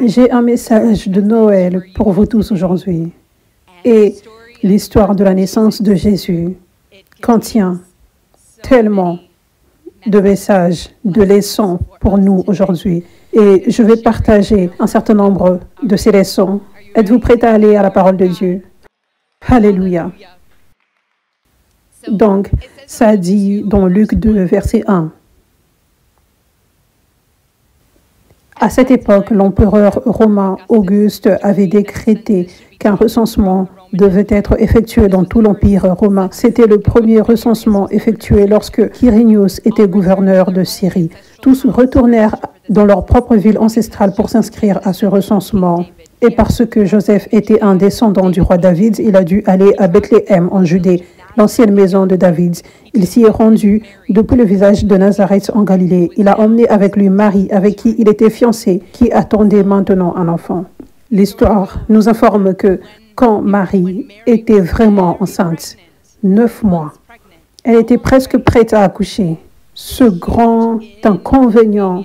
J'ai un message de Noël pour vous tous aujourd'hui. Et l'histoire de la naissance de Jésus contient tellement de messages, de leçons pour nous aujourd'hui. Et je vais partager un certain nombre de ces leçons. Êtes-vous prêts à aller à la parole de Dieu? Alléluia. Donc, ça dit dans Luc 2, verset 1. À cette époque, l'empereur romain Auguste avait décrété qu'un recensement devait être effectué dans tout l'Empire romain. C'était le premier recensement effectué lorsque Quirinius était gouverneur de Syrie. Tous retournèrent dans leur propre ville ancestrale pour s'inscrire à ce recensement. Et parce que Joseph était un descendant du roi David, il a dû aller à Bethléem en Judée, l'ancienne maison de David. Il s'y est rendu depuis le village de Nazareth en Galilée. Il a emmené avec lui Marie, avec qui il était fiancé, qui attendait maintenant un enfant. L'histoire nous informe que quand Marie était vraiment enceinte, 9 mois, elle était presque prête à accoucher. Ce grand inconvénient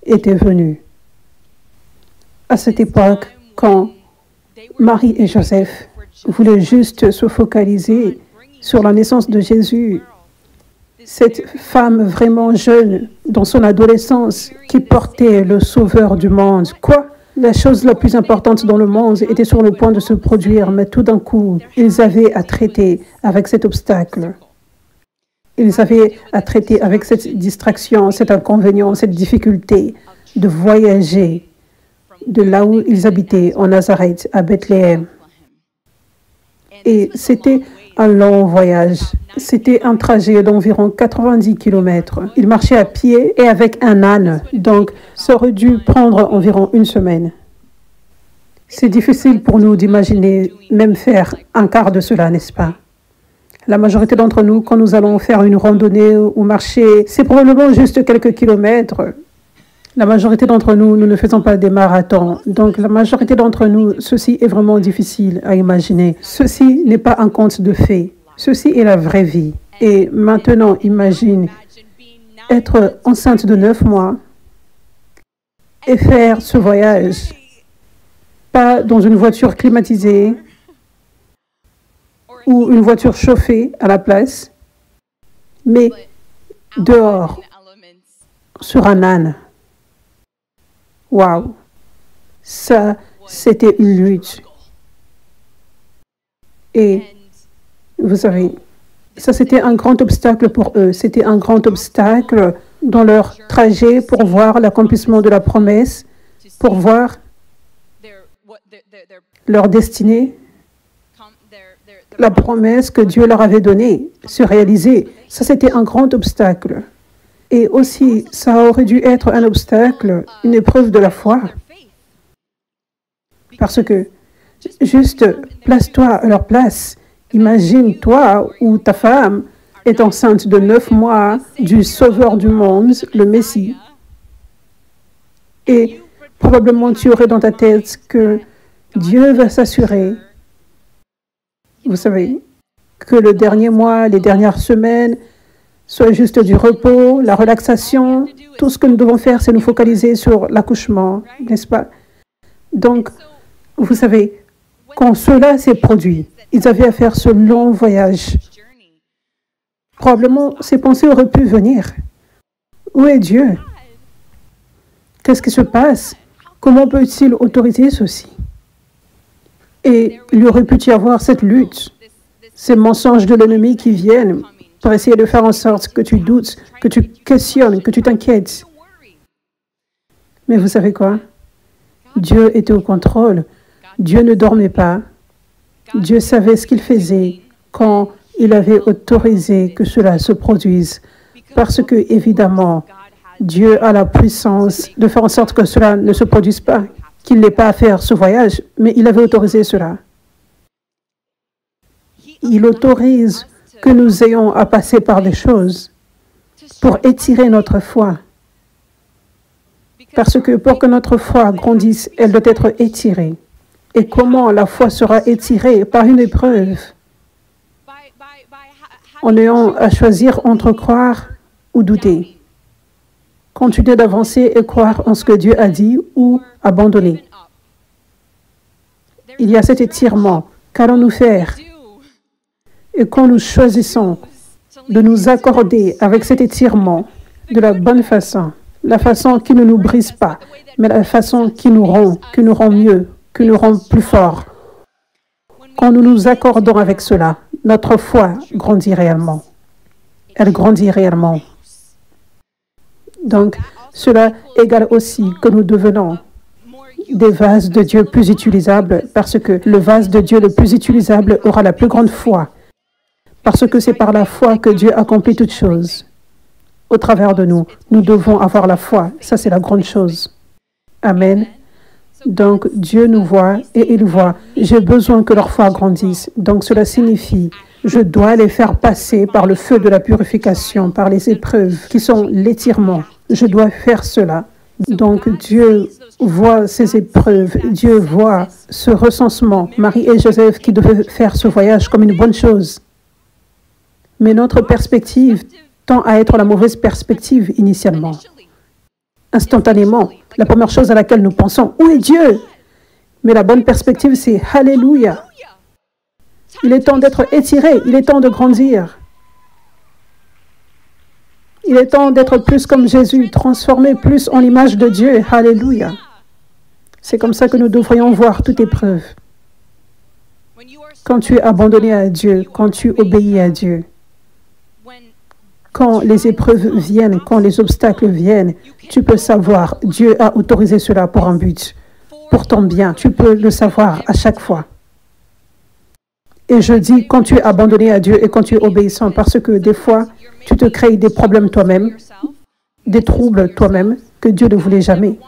était venu. À cette époque, quand Marie et Joseph voulaient juste se focaliser sur la naissance de Jésus, cette femme vraiment jeune, dans son adolescence, qui portait le sauveur du monde. Quoi? La chose la plus importante dans le monde était sur le point de se produire, mais tout d'un coup, ils avaient à traiter avec cet obstacle. Ils avaient à traiter avec cette distraction, cet inconvénient, cette difficulté de voyager de là où ils habitaient, en Nazareth, à Bethléem. Et c'était un long voyage. C'était un trajet d'environ 90 km. Ils marchaient à pied et avec un âne, donc ça aurait dû prendre environ une semaine. C'est difficile pour nous d'imaginer même faire un quart de cela, n'est-ce pas? La majorité d'entre nous, quand nous allons faire une randonnée ou marcher, c'est probablement juste quelques kilomètres. La majorité d'entre nous, nous ne faisons pas des marathons. Donc, la majorité d'entre nous, ceci est vraiment difficile à imaginer. Ceci n'est pas un conte de fées. Ceci est la vraie vie. Et maintenant, imagine être enceinte de 9 mois et faire ce voyage, pas dans une voiture climatisée ou une voiture chauffée à la place, mais dehors, sur un âne. Waouh! Ça, c'était une lutte. Et vous savez, ça, c'était un grand obstacle pour eux. C'était un grand obstacle dans leur trajet pour voir l'accomplissement de la promesse, pour voir leur destinée, la promesse que Dieu leur avait donnée se réaliser. Ça, c'était un grand obstacle. Et aussi, ça aurait dû être un obstacle, une épreuve de la foi. Parce que, juste, place-toi à leur place. Imagine, toi ou ta femme est enceinte de 9 mois du Sauveur du monde, le Messie. Et probablement, tu aurais dans ta tête que Dieu va s'assurer, vous savez, que le dernier mois, les dernières semaines, soit juste du repos, la relaxation. Tout ce que nous devons faire, c'est nous focaliser sur l'accouchement, n'est-ce pas? Donc, vous savez, quand cela s'est produit, ils avaient à faire ce long voyage. Probablement, ces pensées auraient pu venir. Où est Dieu? Qu'est-ce qui se passe? Comment peut-il autoriser ceci? Et il y aurait pu y avoir cette lutte, ces mensonges de l'ennemi qui viennent pour essayer de faire en sorte que tu doutes, que tu questionnes, que tu t'inquiètes. Mais vous savez quoi? Dieu était au contrôle. Dieu ne dormait pas. Dieu savait ce qu'il faisait quand il avait autorisé que cela se produise. Parce que, évidemment, Dieu a la puissance de faire en sorte que cela ne se produise pas, qu'il n'ait pas à faire ce voyage, mais il avait autorisé cela. Il autorise que nous ayons à passer par des choses pour étirer notre foi. Parce que pour que notre foi grandisse, elle doit être étirée. Et comment la foi sera étirée? Par une épreuve. En ayant à choisir entre croire ou douter. Continuer d'avancer et croire en ce que Dieu a dit ou abandonner. il y a cet étirement. Qu'allons-nous faire? Et quand nous choisissons de nous accorder avec cet étirement de la bonne façon, la façon qui ne nous brise pas, mais la façon qui nous rend mieux, qui nous rend plus forts. Quand nous nous accordons avec cela, notre foi grandit réellement. Elle grandit réellement. Donc, cela égale aussi que nous devenons des vases de Dieu plus utilisables parce que le vase de Dieu le plus utilisable aura la plus grande foi. Parce que c'est par la foi que Dieu accomplit toutes choses. Au travers de nous, nous devons avoir la foi. Ça, c'est la grande chose. Amen. Donc, Dieu nous voit et il voit. J'ai besoin que leur foi grandisse. Donc, cela signifie, je dois les faire passer par le feu de la purification, par les épreuves qui sont l'étirement. Je dois faire cela. Donc, Dieu voit ces épreuves. Dieu voit ce recensement. Marie et Joseph qui devaient faire ce voyage comme une bonne chose. Mais notre perspective tend à être la mauvaise perspective initialement. Instantanément, la première chose à laquelle nous pensons, où est Dieu? Mais la bonne perspective, c'est Alléluia. Il est temps d'être étiré, il est temps de grandir. Il est temps d'être plus comme Jésus, transformé plus en l'image de Dieu. Alléluia. C'est comme ça que nous devrions voir toute épreuve. Quand tu es abandonné à Dieu, quand tu obéis à Dieu, quand les épreuves viennent, quand les obstacles viennent, tu peux savoir, Dieu a autorisé cela pour un but, pour ton bien. Tu peux le savoir à chaque fois. Et je dis, quand tu es abandonné à Dieu et quand tu es obéissant, parce que des fois, tu te crées des problèmes toi-même, des troubles toi-même que Dieu ne voulait jamais.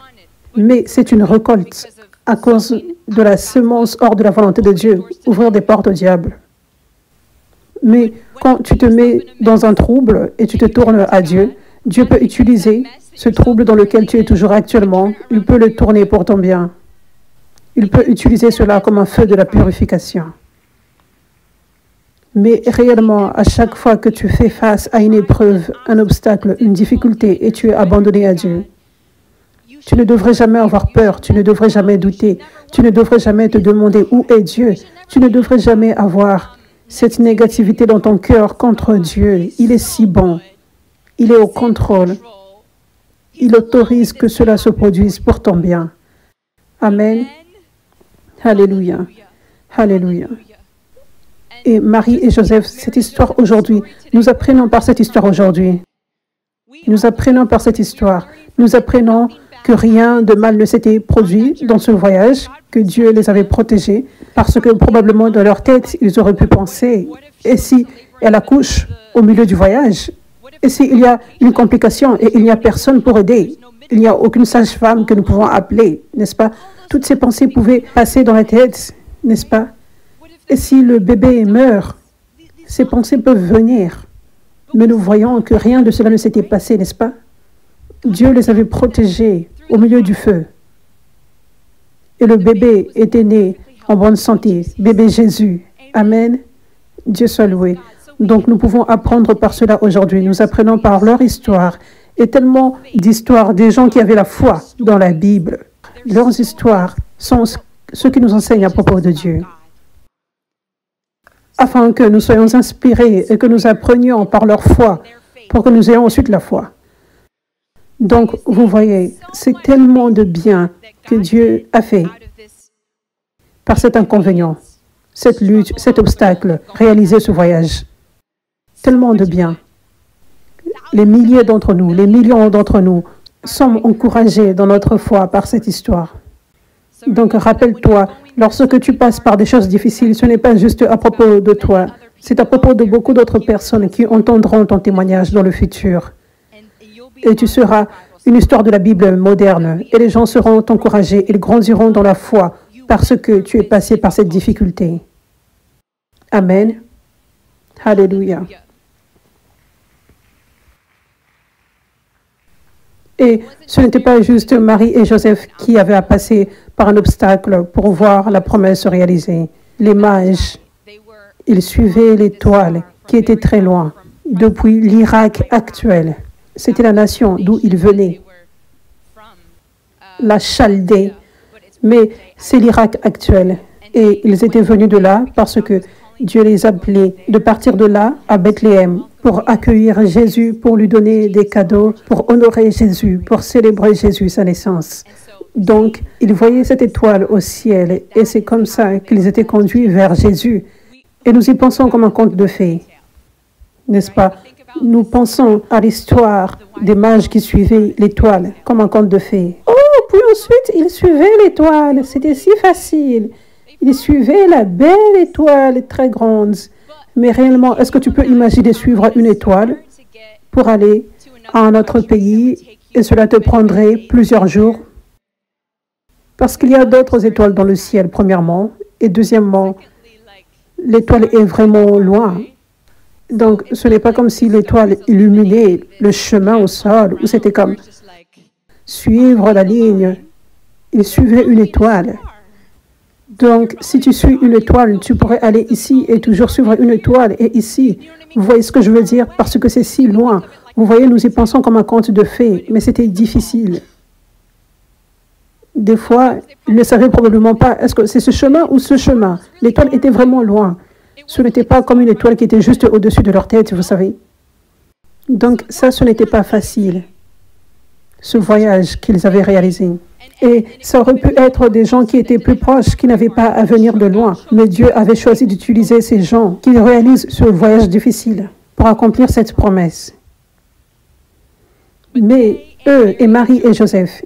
Mais c'est une récolte à cause de la semence hors de la volonté de Dieu, ouvrir des portes au diable. Mais quand tu te mets dans un trouble et tu te tournes à Dieu, Dieu peut utiliser ce trouble dans lequel tu es toujours actuellement, il peut le tourner pour ton bien. Il peut utiliser cela comme un feu de la purification. Mais réellement, à chaque fois que tu fais face à une épreuve, un obstacle, une difficulté et tu es abandonné à Dieu, tu ne devrais jamais avoir peur, tu ne devrais jamais douter, tu ne devrais jamais te demander où est Dieu, tu ne devrais jamais avoir cette négativité dans ton cœur contre Dieu. Il est si bon, il est au contrôle, il autorise que cela se produise pour ton bien. Amen. Alléluia. Alléluia. Et Marie et Joseph, cette histoire aujourd'hui, nous apprenons par cette histoire aujourd'hui. Nous apprenons par cette histoire. Nous apprenons que rien de mal ne s'était produit dans ce voyage, que Dieu les avait protégés, parce que probablement dans leur tête, ils auraient pu penser, et si elle accouche au milieu du voyage, et s'il y a une complication et il n'y a personne pour aider, il n'y a aucune sage-femme que nous pouvons appeler, n'est-ce pas? Toutes ces pensées pouvaient passer dans la tête, n'est-ce pas? Et si le bébé meurt, ces pensées peuvent venir. Mais nous voyons que rien de cela ne s'était passé, n'est-ce pas? Dieu les avait protégés au milieu du feu. Et le bébé était né en bonne santé, bébé Jésus. Amen. Dieu soit loué. Donc nous pouvons apprendre par cela aujourd'hui. Nous apprenons par leur histoire et tellement d'histoires des gens qui avaient la foi dans la Bible. Leurs histoires sont ce qui nous enseigne à propos de Dieu. Afin que nous soyons inspirés et que nous apprenions par leur foi pour que nous ayons ensuite la foi. Donc, vous voyez, c'est tellement de bien que Dieu a fait par cet inconvénient, cette lutte, cet obstacle, réaliser ce voyage. Tellement de bien. Les milliers d'entre nous, les millions d'entre nous sommes encouragés dans notre foi par cette histoire. Donc, rappelle-toi, lorsque tu passes par des choses difficiles, ce n'est pas juste à propos de toi, c'est à propos de beaucoup d'autres personnes qui entendront ton témoignage dans le futur. Et tu seras une histoire de la Bible moderne, et les gens seront encouragés, ils grandiront dans la foi parce que tu es passé par cette difficulté. Amen. Alléluia. Et ce n'était pas juste Marie et Joseph qui avaient à passer par un obstacle pour voir la promesse se réaliser. Les mages, ils suivaient l'étoile qui était très loin, depuis l'Irak actuel. C'était la nation d'où ils venaient, la Chaldée, mais c'est l'Irak actuel. Et ils étaient venus de là parce que Dieu les appelait de partir de là à Bethléem pour accueillir Jésus, pour lui donner des cadeaux, pour honorer Jésus, pour célébrer Jésus, sa naissance. Donc, ils voyaient cette étoile au ciel et c'est comme ça qu'ils étaient conduits vers Jésus. Et nous y pensons comme un conte de fées, n'est-ce pas? Nous pensons à l'histoire des mages qui suivaient l'étoile comme un conte de fées. Oh, puis ensuite, ils suivaient l'étoile. C'était si facile. Ils suivaient la belle étoile très grande. Mais réellement, est-ce que tu peux imaginer suivre une étoile pour aller à un autre pays et cela te prendrait plusieurs jours? Parce qu'il y a d'autres étoiles dans le ciel, premièrement. Et deuxièmement, l'étoile est vraiment loin. Donc, ce n'est pas comme si l'étoile illuminait le chemin au sol, ou c'était comme suivre la ligne. Il suivait une étoile. Donc, si tu suis une étoile, tu pourrais aller ici et toujours suivre une étoile et ici. Vous voyez ce que je veux dire? Parce que c'est si loin. Vous voyez, nous y pensons comme un conte de fées, mais c'était difficile. Des fois, ils ne savaient probablement pas, est-ce que c'est ce chemin ou ce chemin? L'étoile était vraiment loin. Ce n'était pas comme une étoile qui était juste au-dessus de leur tête, vous savez. Donc ça, ce n'était pas facile, ce voyage qu'ils avaient réalisé. Et ça aurait pu être des gens qui étaient plus proches, qui n'avaient pas à venir de loin. Mais Dieu avait choisi d'utiliser ces gens qui réalisent ce voyage difficile pour accomplir cette promesse. Mais eux et Marie et Joseph,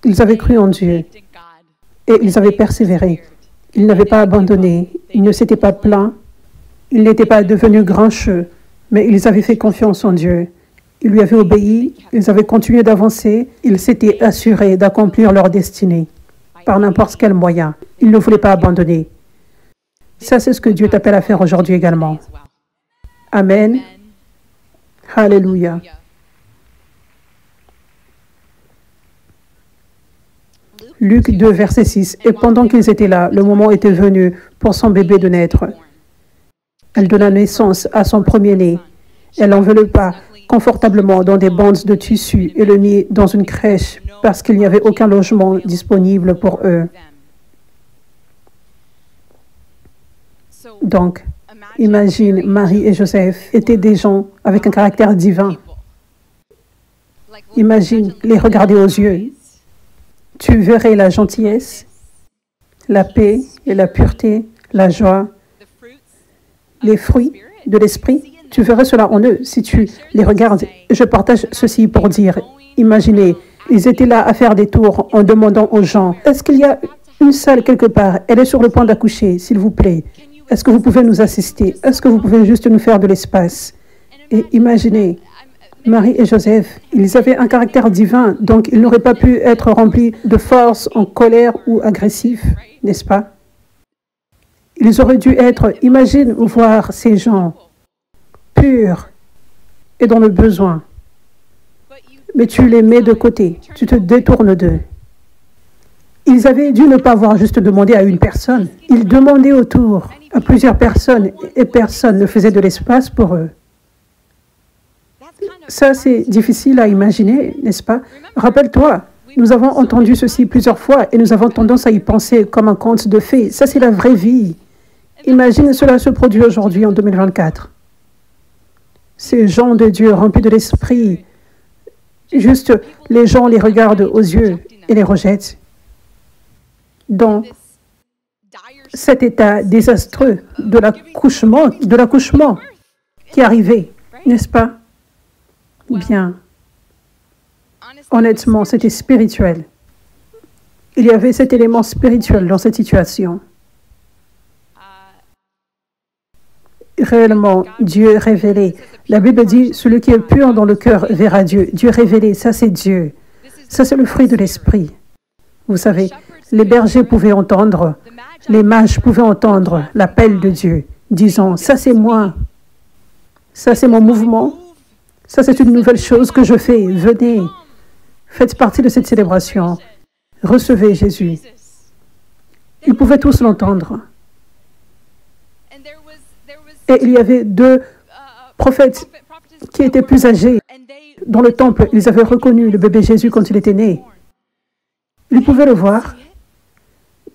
ils avaient cru en Dieu et ils avaient persévéré. Ils n'avaient pas abandonné, ils ne s'étaient pas plaints, ils n'étaient pas devenus grincheux, mais ils avaient fait confiance en Dieu. Ils lui avaient obéi, ils avaient continué d'avancer, ils s'étaient assurés d'accomplir leur destinée par n'importe quel moyen. Ils ne voulaient pas abandonner. Ça, c'est ce que Dieu t'appelle à faire aujourd'hui également. Amen. Alléluia. Luc 2, verset 6. Et pendant qu'ils étaient là, le moment était venu pour son bébé de naître. Elle donna naissance à son premier-né. Elle l'enveloppa confortablement dans des bandes de tissu et le mit dans une crèche parce qu'il n'y avait aucun logement disponible pour eux. Donc, imagine, Marie et Joseph étaient des gens avec un caractère divin. Imagine les regarder aux yeux. Tu verrais la gentillesse, la paix et la pureté, la joie, les fruits de l'esprit. Tu verrais cela en eux si tu les regardes. Je partage ceci pour dire, imaginez, ils étaient là à faire des tours en demandant aux gens, est-ce qu'il y a une salle quelque part? Elle est sur le point d'accoucher, s'il vous plaît. Est-ce que vous pouvez nous assister? Est-ce que vous pouvez juste nous faire de l'espace? Et imaginez, Marie et Joseph, ils avaient un caractère divin, donc ils n'auraient pas pu être remplis de force, en colère ou agressifs, n'est-ce pas? Ils auraient dû être, imagine voir ces gens purs et dans le besoin. Mais tu les mets de côté, tu te détournes d'eux. Ils avaient dû ne pas avoir juste demandé à une personne. Ils demandaient autour à plusieurs personnes et personne ne faisait de l'espace pour eux. Ça, c'est difficile à imaginer, n'est-ce pas? Rappelle-toi, nous avons entendu ceci plusieurs fois et nous avons tendance à y penser comme un conte de fées. Ça, c'est la vraie vie. Imagine cela se produit aujourd'hui en 2024. Ces gens de Dieu remplis de l'esprit, juste les gens les regardent aux yeux et les rejettent. Dans cet état désastreux de l'accouchement qui arrivait, n'est-ce pas? Bien. Honnêtement, c'était spirituel. Il y avait cet élément spirituel dans cette situation. Réellement, Dieu révélé. La Bible dit, celui qui est pur dans le cœur verra Dieu. Dieu révélé, ça c'est Dieu. Ça c'est le fruit de l'esprit. Vous savez, les bergers pouvaient entendre, les mages pouvaient entendre l'appel de Dieu, disant, ça c'est moi, ça c'est mon mouvement. Ça, c'est une nouvelle chose que je fais. Venez, faites partie de cette célébration. Recevez Jésus. Ils pouvaient tous l'entendre. Et il y avait deux prophètes qui étaient plus âgés. Dans le temple, ils avaient reconnu le bébé Jésus quand il était né. Ils pouvaient le voir.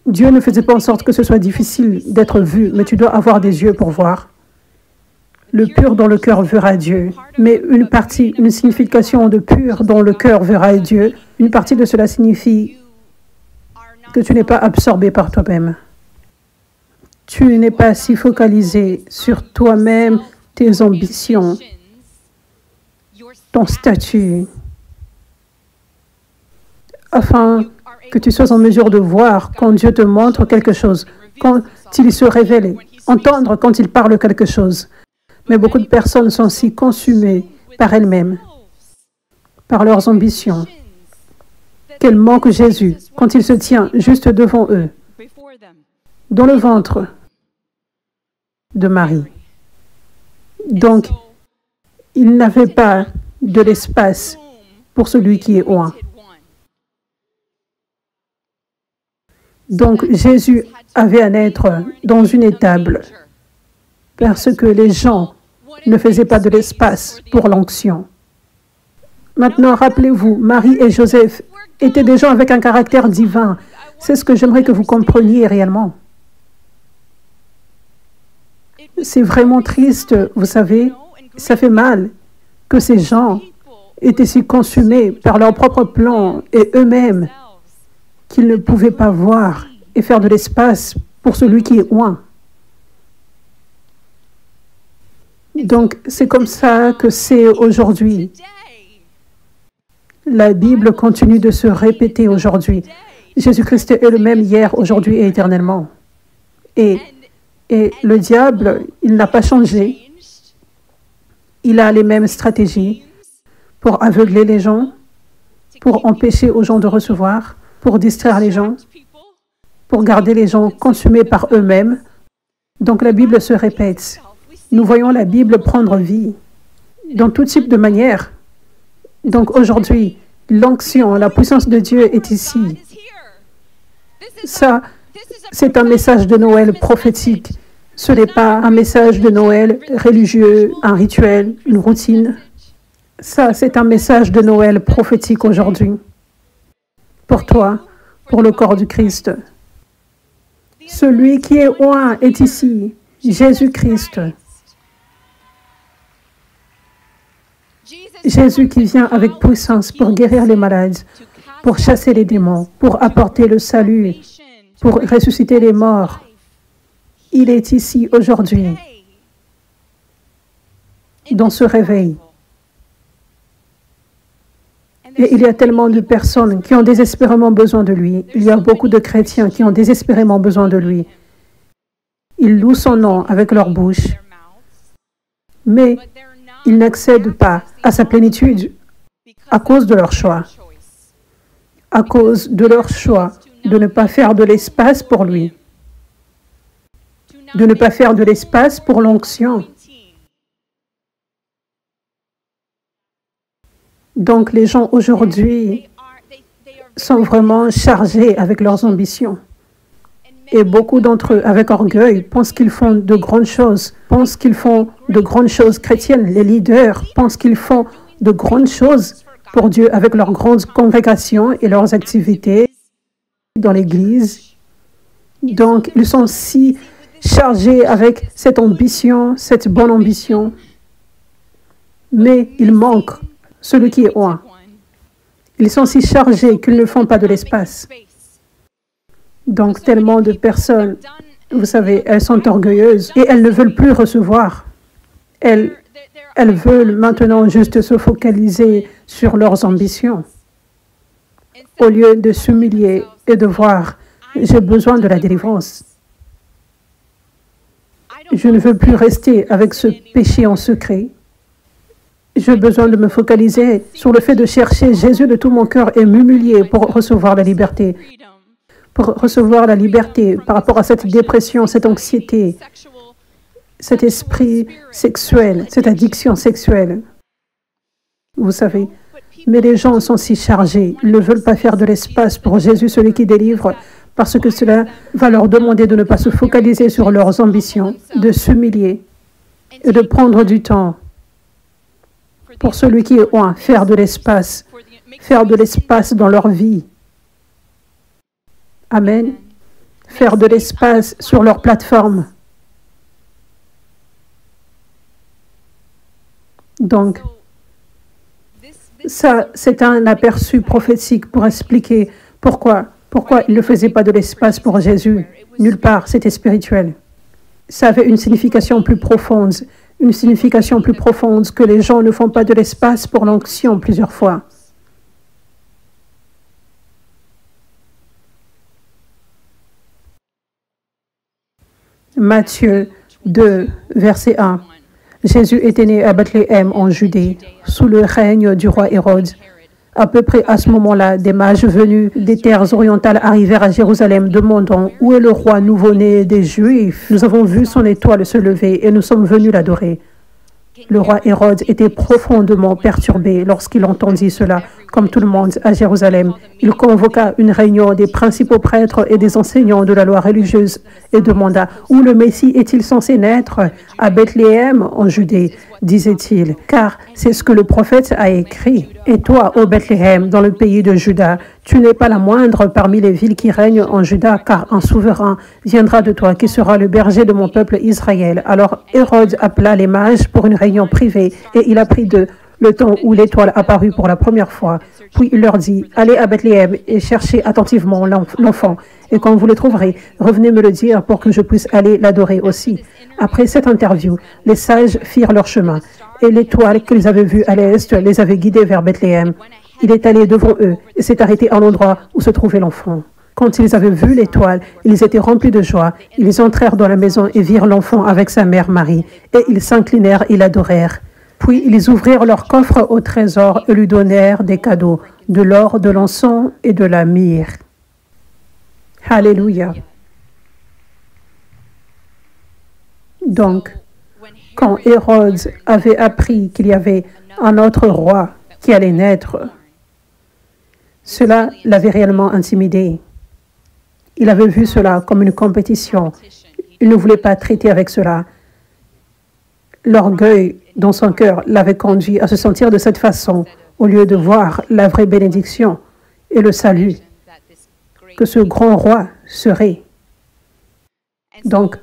Dieu ne faisait pas en sorte que ce soit difficile d'être vu, mais tu dois avoir des yeux pour voir. Le pur dans le cœur verra Dieu. Mais une partie, une signification de pur dans le cœur verra Dieu, une partie de cela signifie que tu n'es pas absorbé par toi-même. Tu n'es pas si focalisé sur toi-même, tes ambitions, ton statut, afin que tu sois en mesure de voir quand Dieu te montre quelque chose, quand il se révèle, entendre quand il parle quelque chose. Mais beaucoup de personnes sont si consumées par elles-mêmes, par leurs ambitions, qu'elles manquent Jésus quand il se tient juste devant eux, dans le ventre de Marie. Donc, il n'avait pas de l'espace pour celui qui est oint. Donc, Jésus avait à naître dans une étable parce que les gens ne faisaient pas de l'espace pour l'onction. Maintenant, rappelez-vous, Marie et Joseph étaient des gens avec un caractère divin. C'est ce que j'aimerais que vous compreniez réellement. C'est vraiment triste, vous savez, ça fait mal que ces gens étaient si consumés par leur propre plan et eux-mêmes qu'ils ne pouvaient pas voir et faire de l'espace pour celui qui est oint. Donc, c'est comme ça que c'est aujourd'hui. La Bible continue de se répéter aujourd'hui. Jésus-Christ est le même hier, aujourd'hui et éternellement. Et le diable, il n'a pas changé. Il a les mêmes stratégies pour aveugler les gens, pour empêcher aux gens de recevoir, pour distraire les gens, pour garder les gens consumés par eux-mêmes. Donc la Bible se répète. Nous voyons la Bible prendre vie dans tout type de manière. Donc aujourd'hui, l'onction, la puissance de Dieu est ici. Ça, c'est un message de Noël prophétique. Ce n'est pas un message de Noël religieux, un rituel, une routine. Ça, c'est un message de Noël prophétique aujourd'hui. Pour toi, pour le corps du Christ. Celui qui est oint est ici, Jésus-Christ. Jésus qui vient avec puissance pour guérir les malades, pour chasser les démons, pour apporter le salut, pour ressusciter les morts. Il est ici aujourd'hui, dans ce réveil. Et il y a tellement de personnes qui ont désespérément besoin de lui. Il y a beaucoup de chrétiens qui ont désespérément besoin de lui. Ils louent son nom avec leur bouche, mais ils n'accèdent pas à sa plénitude à cause de leur choix. À cause de leur choix de ne pas faire de l'espace pour lui. De ne pas faire de l'espace pour l'onction. Donc les gens aujourd'hui sont vraiment chargés avec leurs ambitions. Et beaucoup d'entre eux, avec orgueil, pensent qu'ils font de grandes choses, pensent qu'ils font de grandes choses chrétiennes. Les leaders pensent qu'ils font de grandes choses pour Dieu avec leurs grandes congrégations et leurs activités dans l'Église. Donc, ils sont si chargés avec cette ambition, cette bonne ambition. Mais il manque celui qui est oint. Ils sont si chargés qu'ils ne font pas de l'espace. Donc, tellement de personnes, vous savez, elles sont orgueilleuses et elles ne veulent plus recevoir. Elles veulent maintenant juste se focaliser sur leurs ambitions. Au lieu de s'humilier et de voir, j'ai besoin de la délivrance. Je ne veux plus rester avec ce péché en secret. J'ai besoin de me focaliser sur le fait de chercher Jésus de tout mon cœur et m'humilier pour recevoir la liberté. Pour recevoir la liberté par rapport à cette dépression, cette anxiété, cet esprit sexuel, cette addiction sexuelle. Vous savez, mais les gens sont si chargés, ils ne veulent pas faire de l'espace pour Jésus, celui qui délivre, parce que cela va leur demander de ne pas se focaliser sur leurs ambitions, de s'humilier et de prendre du temps pour celui qui est oint, faire de l'espace dans leur vie. Amen. faire de l'espace sur leur plateforme. Donc, ça, c'est un aperçu prophétique pour expliquer pourquoi ils ne faisaient pas de l'espace pour Jésus. Nulle part, c'était spirituel. Ça avait une signification plus profonde que les gens ne font pas de l'espace pour l'onction plusieurs fois. Matthieu 2, verset 1. Jésus était né à Bethléem en Judée, sous le règne du roi Hérode. À peu près à ce moment-là, des mages venus des terres orientales arrivèrent à Jérusalem demandant « Où est le roi nouveau-né des Juifs? Nous avons vu son étoile se lever et nous sommes venus l'adorer. » Le roi Hérode était profondément perturbé lorsqu'il entendit cela. Comme tout le monde à Jérusalem, il convoqua une réunion des principaux prêtres et des enseignants de la loi religieuse et demanda « Où le Messie est-il censé naître? À Bethléem, en Judée, disait-il, car c'est ce que le prophète a écrit. Et toi, ô Bethléem, dans le pays de Juda, tu n'es pas la moindre parmi les villes qui règnent en Juda, car un souverain viendra de toi qui sera le berger de mon peuple Israël. » Alors Hérode appela les mages pour une réunion privée et il apprit d'eux le temps où l'étoile apparut pour la première fois. Puis il leur dit, « Allez à Bethléem et cherchez attentivement l'enfant. Et quand vous le trouverez, revenez me le dire pour que je puisse aller l'adorer aussi. » Après cette interview, les sages firent leur chemin. Et l'étoile qu'ils avaient vue à l'est les avait guidés vers Bethléem. Il est allé devant eux et s'est arrêté à l'endroit où se trouvait l'enfant. Quand ils avaient vu l'étoile, ils étaient remplis de joie. Ils entrèrent dans la maison et virent l'enfant avec sa mère Marie. Et ils s'inclinèrent et l'adorèrent. Puis ils ouvrirent leur coffre au trésor et lui donnèrent des cadeaux, de l'or, de l'encens et de la myrrhe. Alléluia. Donc, quand Hérode avait appris qu'il y avait un autre roi qui allait naître, cela l'avait réellement intimidé. Il avait vu cela comme une compétition. Il ne voulait pas traiter avec cela. L'orgueil dans son cœur l'avait conduit à se sentir de cette façon, au lieu de voir la vraie bénédiction et le salut que ce grand roi serait. Donc,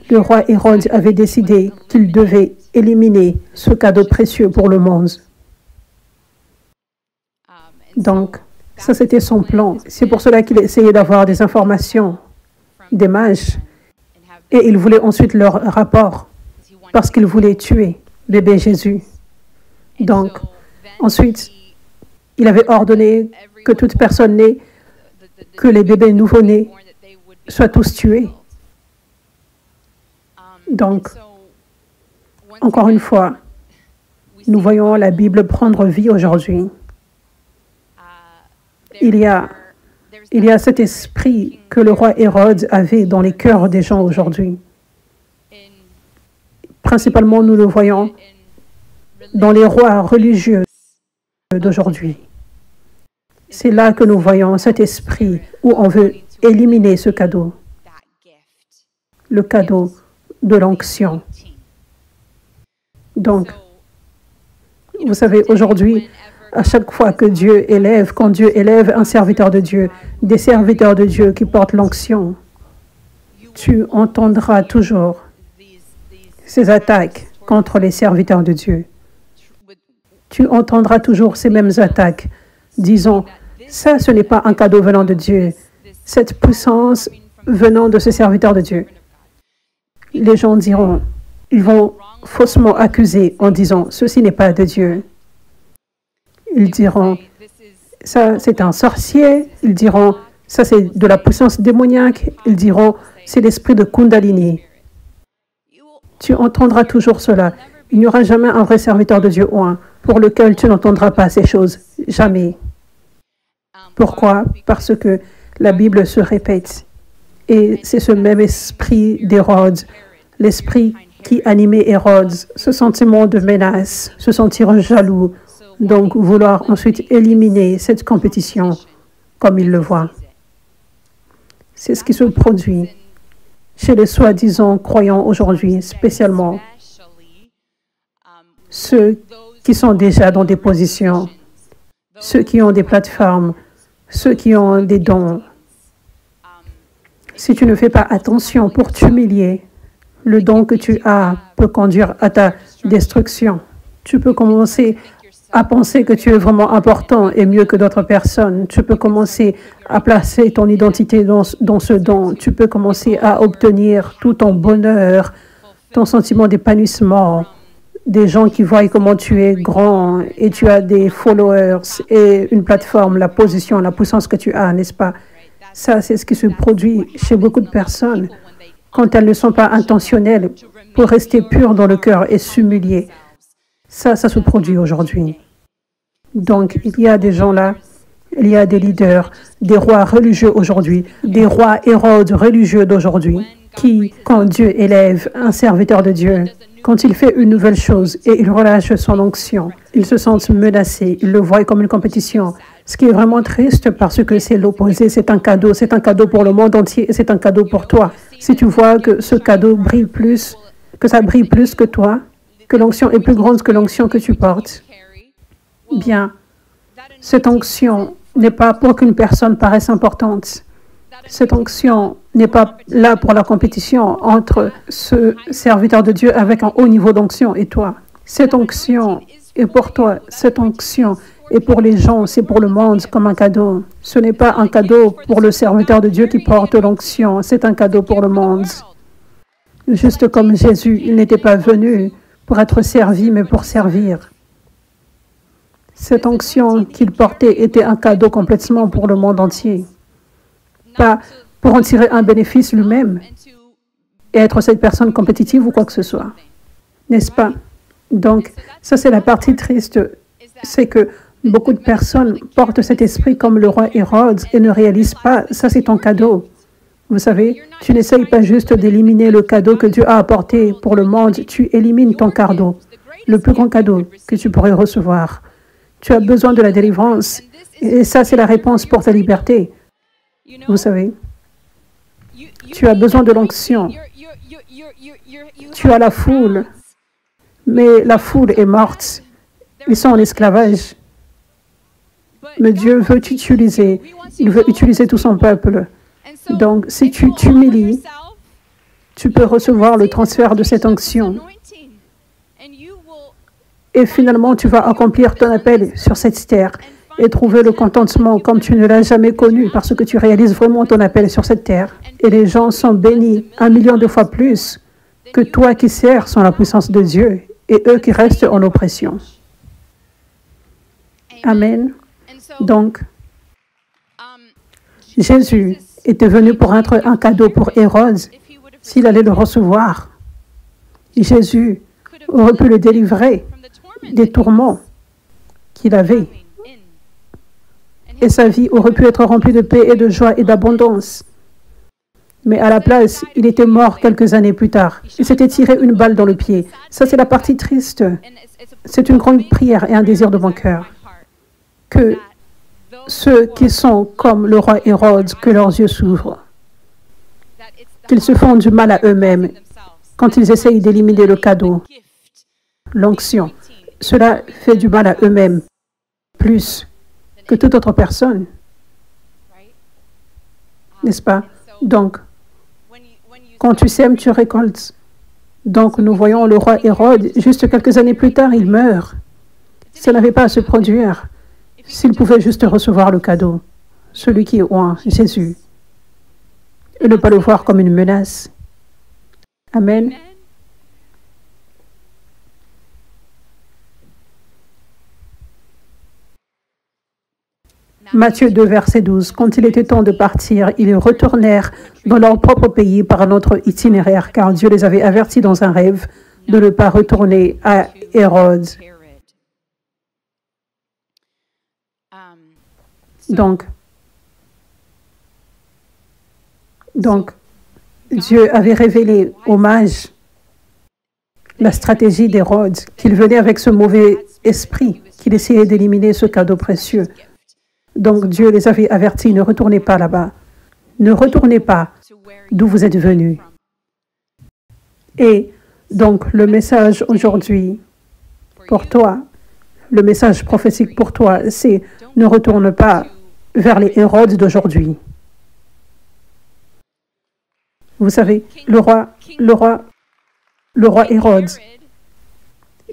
le roi Hérode avait décidé qu'il devait éliminer ce cadeau précieux pour le monde. Donc, ça c'était son plan. C'est pour cela qu'il essayait d'avoir des informations des mages et il voulait ensuite leur rapport parce qu'il voulait tuer bébé Jésus. Donc, ensuite, il avait ordonné que toute personne née, que les bébés nouveau-nés soient tous tués. Donc, encore une fois, nous voyons la Bible prendre vie aujourd'hui. Il y a cet esprit que le roi Hérode avait dans les cœurs des gens aujourd'hui. Principalement, nous le voyons dans les rois religieux d'aujourd'hui. C'est là que nous voyons cet esprit où on veut éliminer ce cadeau, le cadeau de l'onction. Donc, vous savez, aujourd'hui, à chaque fois que Dieu élève, quand Dieu élève un serviteur de Dieu, des serviteurs de Dieu qui portent l'onction, tu entendras toujours ces attaques contre les serviteurs de Dieu. Tu entendras toujours ces mêmes attaques, disant, ça, ce n'est pas un cadeau venant de Dieu, cette puissance venant de ce serviteur de Dieu. Les gens diront, ils vont faussement accuser en disant, ceci n'est pas de Dieu. Ils diront, ça c'est un sorcier. Ils diront, ça c'est de la puissance démoniaque. Ils diront, c'est l'esprit de Kundalini. Tu entendras toujours cela. Il n'y aura jamais un vrai serviteur de Dieu ou un pour lequel tu n'entendras pas ces choses. Jamais. Pourquoi? Parce que la Bible se répète. Et c'est ce même esprit d'Hérode, l'esprit qui animait Hérode, ce sentiment de menace, se sentir jaloux, donc vouloir ensuite éliminer cette compétition comme il le voit. C'est ce qui se produit chez les soi-disant croyants aujourd'hui, spécialement ceux qui sont déjà dans des positions, ceux qui ont des plateformes, ceux qui ont des dons. Si tu ne fais pas attention pour t'humilier, le don que tu as peut conduire à ta destruction. Tu peux commencer à penser que tu es vraiment important et mieux que d'autres personnes. Tu peux commencer à placer ton identité dans ce don. Tu peux commencer à obtenir tout ton bonheur, ton sentiment d'épanouissement, des gens qui voient comment tu es grand et tu as des followers et une plateforme, la position, la puissance que tu as, n'est-ce pas? Ça, c'est ce qui se produit chez beaucoup de personnes quand elles ne sont pas intentionnelles pour rester pures dans le cœur et s'humilier. Ça se produit aujourd'hui. Donc, il y a des gens là, il y a des leaders, des rois religieux aujourd'hui, des rois Hérodes religieux d'aujourd'hui, qui, quand Dieu élève un serviteur de Dieu, quand il fait une nouvelle chose et il relâche son onction, ils se sentent menacés, ils le voient comme une compétition. Ce qui est vraiment triste parce que c'est l'opposé, c'est un cadeau pour le monde entier et c'est un cadeau pour toi. Si tu vois que ce cadeau brille plus, que ça brille plus que toi, que l'onction est plus grande que l'onction que tu portes, bien, cette onction n'est pas pour qu'une personne paraisse importante. Cette onction n'est pas là pour la compétition entre ce serviteur de Dieu avec un haut niveau d'onction et toi. Cette onction est pour toi. Cette onction est pour les gens, c'est pour le monde comme un cadeau. Ce n'est pas un cadeau pour le serviteur de Dieu qui porte l'onction, c'est un cadeau pour le monde. Juste comme Jésus, il n'était pas venu pour être servi, mais pour servir. Cette onction qu'il portait était un cadeau complètement pour le monde entier. Pas pour en tirer un bénéfice lui-même et être cette personne compétitive ou quoi que ce soit. N'est-ce pas? Donc, ça c'est la partie triste, c'est que beaucoup de personnes portent cet esprit comme le roi Hérode et ne réalisent pas, ça c'est ton cadeau. Vous savez, tu n'essayes pas juste d'éliminer le cadeau que Dieu a apporté pour le monde, tu élimines ton cadeau, le plus grand cadeau que tu pourrais recevoir. Tu as besoin de la délivrance et ça c'est la réponse pour ta liberté. Vous savez, tu as besoin de l'onction. Tu as la foule, mais la foule est morte. Ils sont en esclavage. Mais Dieu veut t'utiliser. Il veut utiliser tout son peuple. Donc, si tu t'humilies, tu peux recevoir le transfert de cette onction. Et finalement, tu vas accomplir ton appel sur cette terre et trouver le contentement comme tu ne l'as jamais connu parce que tu réalises vraiment ton appel sur cette terre. Et les gens sont bénis 1 million de fois plus que toi qui sers sans la puissance de Dieu et eux qui restent en oppression. Amen. Donc, Jésus était venu pour être un cadeau pour Hérode s'il allait le recevoir. Jésus aurait pu le délivrer des tourments qu'il avait. Et sa vie aurait pu être remplie de paix et de joie et d'abondance. Mais à la place, il était mort quelques années plus tard. Il s'était tiré une balle dans le pied. Ça, c'est la partie triste. C'est une grande prière et un désir de mon cœur. Que ceux qui sont comme le roi Hérode, que leurs yeux s'ouvrent. Qu'ils se font du mal à eux-mêmes quand ils essayent d'éliminer le cadeau, l'onction. Cela fait du mal à eux-mêmes plus que toute autre personne. N'est-ce pas? Donc, quand tu sèmes, tu récoltes. Donc, nous voyons le roi Hérode, juste quelques années plus tard, il meurt. Ça n'avait pas à se produire s'il pouvait juste recevoir le cadeau, celui qui est oint, Jésus, et ne pas le voir comme une menace. Amen. Matthieu 2, verset 12. Quand il était temps de partir, ils retournèrent dans leur propre pays par un autre itinéraire, car Dieu les avait avertis dans un rêve de ne pas retourner à Hérode. Donc, Dieu avait révélé aux mages la stratégie d'Hérode, qu'il venait avec ce mauvais esprit, qu'il essayait d'éliminer ce cadeau précieux. Donc Dieu les avait avertis, ne retournez pas là-bas. Ne retournez pas d'où vous êtes venus. Et donc le message aujourd'hui pour toi, le message prophétique pour toi, c'est ne retourne pas vers les Hérodes d'aujourd'hui. Vous savez, le roi Hérode,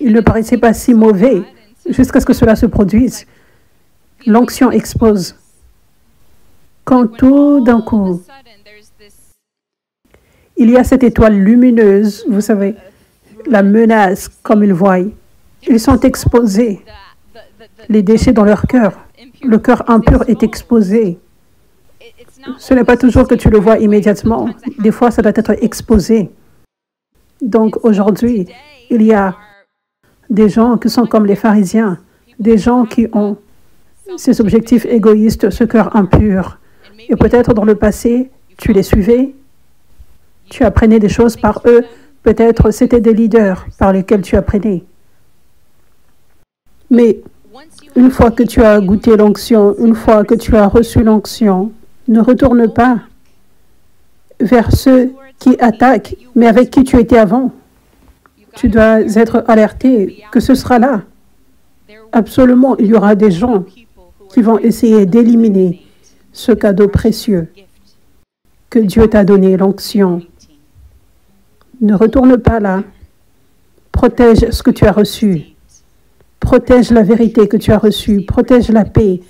il ne paraissait pas si mauvais jusqu'à ce que cela se produise. L'onction expose. Quand tout d'un coup, il y a cette étoile lumineuse, vous savez, la menace comme ils voient. Ils sont exposés. Les déchets dans leur cœur. Le cœur impur est exposé. Ce n'est pas toujours que tu le vois immédiatement. Des fois, ça doit être exposé. Donc aujourd'hui, il y a des gens qui sont comme les pharisiens, des gens qui ont ces objectifs égoïstes, ce cœur impur. Et peut-être dans le passé, tu les suivais, tu apprenais des choses par eux, peut-être c'était des leaders par lesquels tu apprenais. Mais une fois que tu as goûté l'onction, une fois que tu as reçu l'onction, ne retourne pas vers ceux qui attaquent, mais avec qui tu étais avant. Tu dois être alerté que ce sera là. Absolument, il y aura des gens qui vont essayer d'éliminer ce cadeau précieux que Dieu t'a donné, l'onction. Ne retourne pas là. Protège ce que tu as reçu. Protège la vérité que tu as reçue. Protège la paix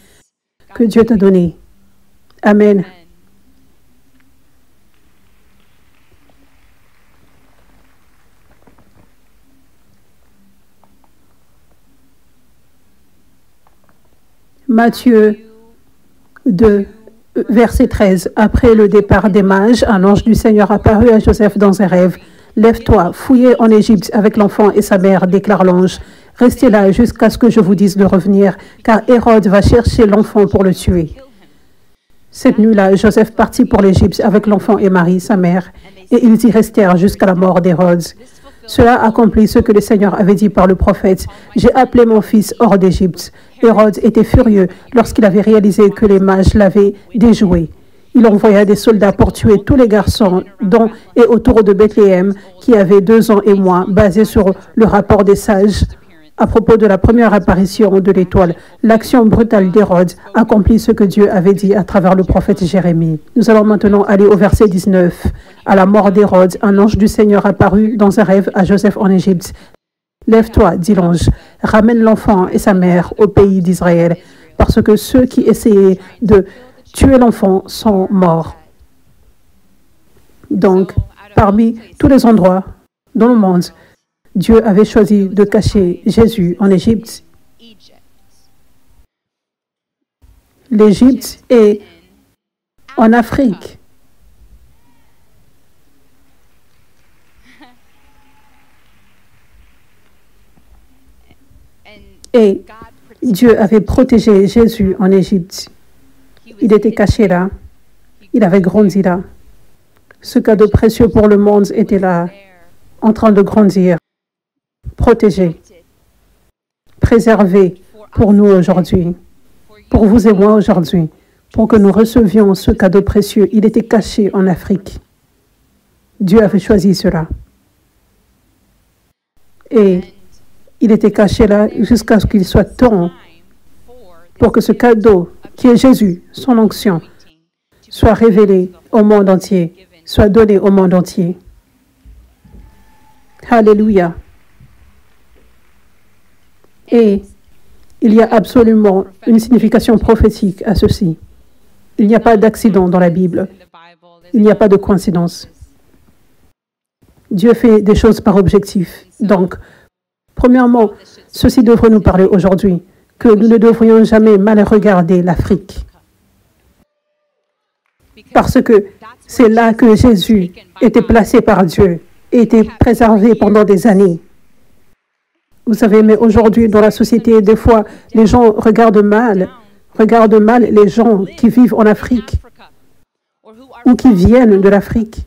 que Dieu t'a donnée. Amen. Matthieu 2, verset 13. Après le départ des mages, un ange du Seigneur apparut à Joseph dans un rêve. « Lève-toi, fouillez en Égypte avec l'enfant et sa mère, déclare l'ange. Restez là jusqu'à ce que je vous dise de revenir, car Hérode va chercher l'enfant pour le tuer. » Cette nuit-là, Joseph partit pour l'Égypte avec l'enfant et Marie, sa mère, et ils y restèrent jusqu'à la mort d'Hérode. Cela accomplit ce que le Seigneur avait dit par le prophète. « J'ai appelé mon fils hors d'Égypte. » Hérode était furieux lorsqu'il avait réalisé que les mages l'avaient déjoué. Il envoya des soldats pour tuer tous les garçons dans et autour de Bethléem qui avaient 2 ans et moins, basé sur le rapport des sages. À propos de la première apparition de l'étoile, l'action brutale d'Hérode accomplit ce que Dieu avait dit à travers le prophète Jérémie. Nous allons maintenant aller au verset 19. À la mort d'Hérode, un ange du Seigneur apparut dans un rêve à Joseph en Égypte. « Lève-toi, dit l'ange, ramène l'enfant et sa mère au pays d'Israël, parce que ceux qui essayaient de tuer l'enfant sont morts. » Donc, parmi tous les endroits dans le monde, Dieu avait choisi de cacher Jésus en Égypte. L'Égypte est en Afrique. Et Dieu avait protégé Jésus en Égypte. Il était caché là. Il avait grandi là. Ce cadeau précieux pour le monde était là, en train de grandir, protégé, préservé pour nous aujourd'hui, pour vous et moi aujourd'hui, pour que nous recevions ce cadeau précieux. Il était caché en Afrique. Dieu avait choisi cela. Et il était caché là jusqu'à ce qu'il soit temps pour que ce cadeau, qui est Jésus, son onction, soit révélé au monde entier, soit donné au monde entier. Alléluia. Et il y a absolument une signification prophétique à ceci. Il n'y a pas d'accident dans la Bible. Il n'y a pas de coïncidence. Dieu fait des choses par objectif. Donc, premièrement, ceci devrait nous parler aujourd'hui, que nous ne devrions jamais mal regarder l'Afrique. Parce que c'est là que Jésus était placé par Dieu et était préservé pendant des années. Vous savez, mais aujourd'hui, dans la société, des fois, les gens regardent mal les gens qui vivent en Afrique ou qui viennent de l'Afrique.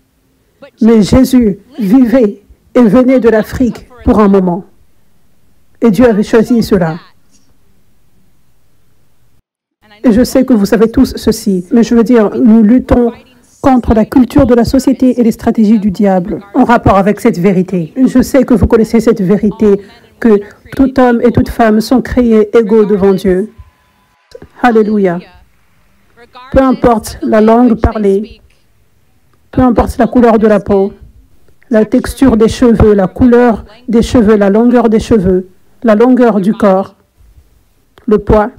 Mais Jésus vivait et venait de l'Afrique pour un moment. Et Dieu avait choisi cela. Et je sais que vous savez tous ceci, mais je veux dire, nous luttons contre la culture de la société et les stratégies du diable en rapport avec cette vérité. Je sais que vous connaissez cette vérité, que tout homme et toute femme sont créés égaux devant Dieu. Alléluia. Peu importe la langue parlée, Peu importe la couleur de la peau, la texture des cheveux, la couleur des cheveux, la longueur des cheveux, la longueur du corps, le poids,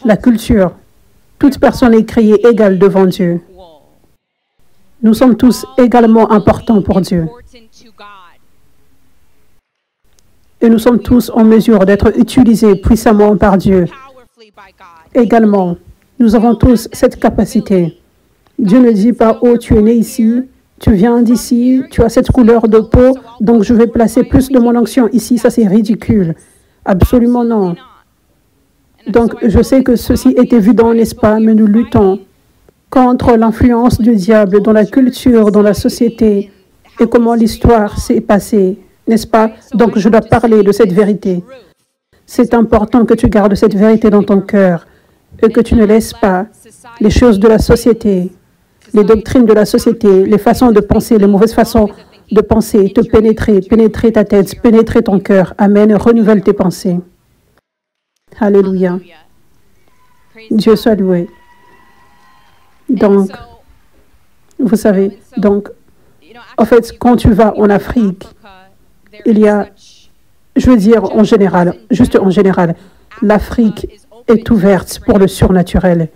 la culture. Toute personne est créée égale devant Dieu. Nous sommes tous également importants pour Dieu. Et nous sommes tous en mesure d'être utilisés puissamment par Dieu. Également, nous avons tous cette capacité. Dieu ne dit pas, oh, tu es né ici, tu viens d'ici, tu as cette couleur de peau, donc je vais placer plus de mon onction ici. Ça, c'est ridicule. Absolument non. Donc, je sais que ceci est évident, n'est-ce pas, mais nous luttons contre l'influence du diable dans la culture, dans la société, et comment l'histoire s'est passée, n'est-ce pas? Donc, je dois parler de cette vérité. C'est important que tu gardes cette vérité dans ton cœur et que tu ne laisses pas les choses de la société, les doctrines de la société, les façons de penser, les mauvaises façons de penser, te pénétrer ta tête, pénétrer ton cœur. Amen. Renouvelle tes pensées. Alléluia. Dieu soit loué. Donc, vous savez, en fait, quand tu vas en Afrique, il y a, je veux dire en général, juste en général, l'Afrique est ouverte pour le surnaturel.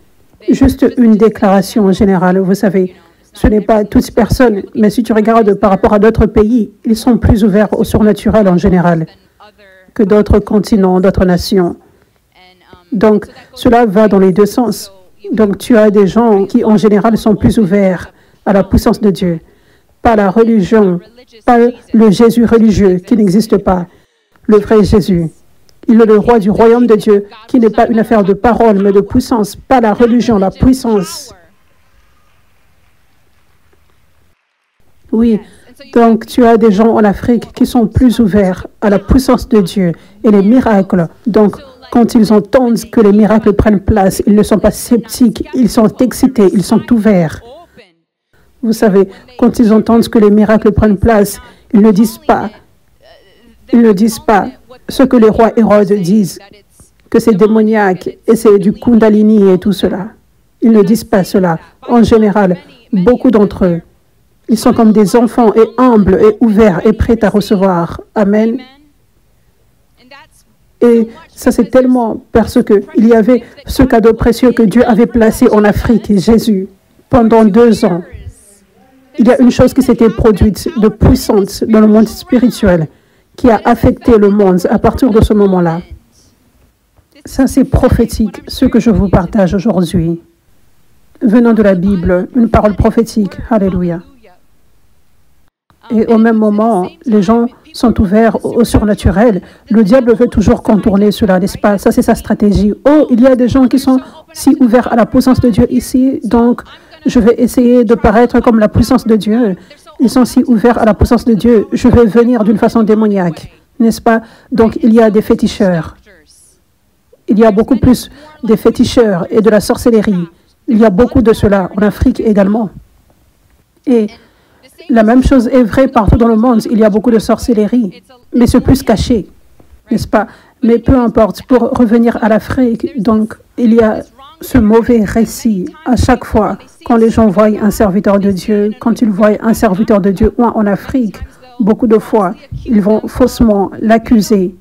Juste une déclaration en général, vous savez, ce n'est pas toutes personnes, mais si tu regardes par rapport à d'autres pays, ils sont plus ouverts au surnaturel en général que d'autres continents, d'autres nations. Donc, cela va dans les deux sens. Donc, tu as des gens qui, en général, sont plus ouverts à la puissance de Dieu. Pas la religion, pas le Jésus religieux qui n'existe pas, le vrai Jésus. Il est le roi du royaume de Dieu, qui n'est pas une affaire de parole, mais de puissance. Pas la religion, la puissance. Oui, donc tu as des gens en Afrique qui sont plus ouverts à la puissance de Dieu et les miracles. Donc, quand ils entendent que les miracles prennent place, ils ne sont pas sceptiques, ils sont excités, ils sont ouverts. Vous savez, quand ils entendent que les miracles prennent place, ils ne disent pas ce que les rois Hérode disent, que c'est démoniaque et c'est du Kundalini et tout cela. Ils ne disent pas cela. En général, beaucoup d'entre eux, ils sont comme des enfants et humbles et ouverts et prêts à recevoir. Amen. Et ça, c'est tellement parce qu'il y avait ce cadeau précieux que Dieu avait placé en Afrique, Jésus, pendant 2 ans. Il y a une chose qui s'était produite de puissante dans le monde spirituel qui a affecté le monde à partir de ce moment-là. Ça, c'est prophétique, ce que je vous partage aujourd'hui. Venant de la Bible, une parole prophétique. Alléluia. Et au même moment, les gens sont ouverts au surnaturel. Le diable veut toujours contourner cela, n'est-ce pas? Ça, c'est sa stratégie. Oh, il y a des gens qui sont si ouverts à la puissance de Dieu ici, donc je vais essayer de paraître comme la puissance de Dieu. Ils sont si ouverts à la puissance de Dieu, je vais venir d'une façon démoniaque, n'est-ce pas? Donc, il y a des féticheurs. Il y a beaucoup plus de féticheurs et de la sorcellerie. Il y a beaucoup de cela en Afrique également. Et la même chose est vraie partout dans le monde. Il y a beaucoup de sorcellerie, mais c'est plus caché, n'est-ce pas? Mais peu importe, pour revenir à l'Afrique, donc, il y a ce mauvais récit à chaque fois quand les gens voient un serviteur de Dieu, quand ils voient un serviteur de Dieu en Afrique, beaucoup de fois, ils vont faussement l'accuser